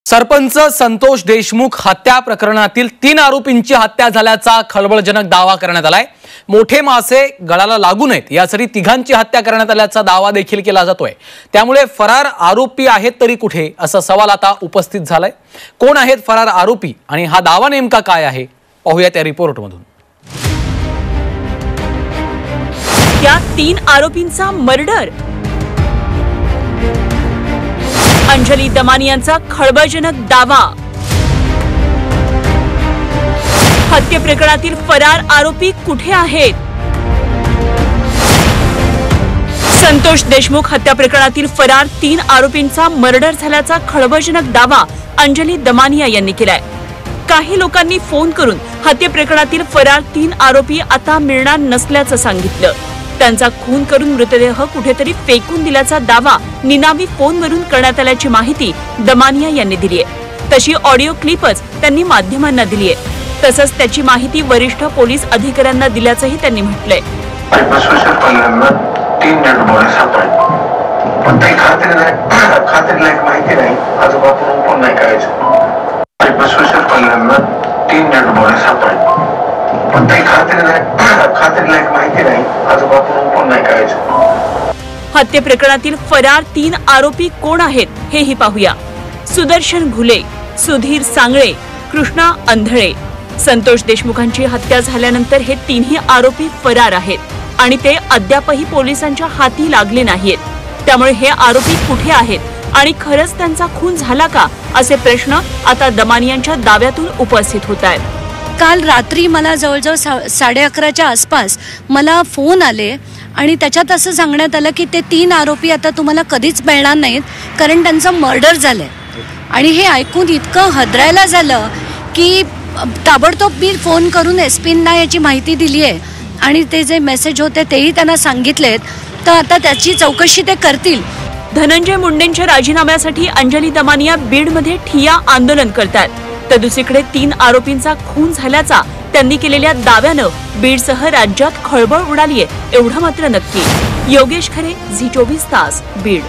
सरपंच संतोष देशमुख हत्या प्रकरणातील 3 आरोपींची हत्या झाल्याचा खळबळजनक दावा करण्यात आलाय। मोठे मासे गळाला लागू नयेत यासाठी तिघांची हत्या करण्यात आल्याचा दावा देखील केला जातोय। त्यामुळे फरार आरोपी आहेत तरी कुठे असा सवाल आता उपस्थित झालाय। कोण आहेत फरार आरोपी आणि हा दावा नेमका काय आहे पाहूया त्या रिपोर्टमधून। या 3 आरोपींचा मर्डर, अंजली दमानी यांचा खळबळजनक दावा, हत्या प्रकरणातील फरार आरोपी कुठे आहेत? संतोष देशमुख हत्या प्रकरणातील फरार 3 आरोपींचा मर्डर झाल्याचा खळबळजनक दावा अंजली दमानिया यांनी केलाय। काही लोकांनी फोन करून हत्या प्रकरणातील फरार 3 आरोपी आता मिळणार नसल्याचं सांगितलं। त्यांचा खून करून मृतदेह कुठेतरी फेकून दिल्याचा दावा निनावी फोनवरून करण्यात आल्याची माहिती दमानिया यांनी दिली आहे। तशी ऑडिओ क्लिपच त्यांनी माध्यमांना दिली आहे। तसंच त्याची माहिती वरिष्ठ पोलीस अधिकाऱ्यांना दिल्याचंही त्यांनी म्हटलंय। हत्या प्रकरणातील फरार 3 आरोपी कोण आहेत हेही पाहूया। सुदर्शन घुले, सुधीर सांगळे, कृष्णा अंधळे। संतोष देशमुखांची हत्या झाल्यानंतर हे 3ही आरोपी फरार आहेत आणि ते अद्यापही पोलिसांच्या हाती लागले नाहीत। त्यामुळे हे आरोपी कुठे आहेत आणि खरंच त्यांचा खून झाला का असे प्रश्न आता दमानियांच्या दाव्यातून उपस्थित होत आहेत। काल रात्री मला जवळजवळ 11:30च्या आसपास मला फोन आले आणि त्याच्यात असं सांगण्यात आलं की ते 3 आरोपी आता तुम्हाला कधीच मिळणार नाहीत कारण त्यांचं मर्डर झालंय। आणि हे ऐकून इतकं हदरायला झालं की ताबडतोब मी फोन करून एसपींना याची माहिती दिली आहे आणि ते जे मेसेज होते तेही त्यांना सांगितलेत, तर आता त्याची चौकशी ते करतील। धनंजय मुंडेंच्या राजीनाम्यासाठी अंजली दमानिया बीडमध्ये ठिय्या आंदोलन करतात, तर दुसरीकडे 3 आरोपींचा खून झाल्याचा त्यांनी केलेल्या दाव्यानं बीडसह राज्यात खळबळ उडालीये एवढं मात्र नक्की। योगेश खरे, झी 24 तास, बीड।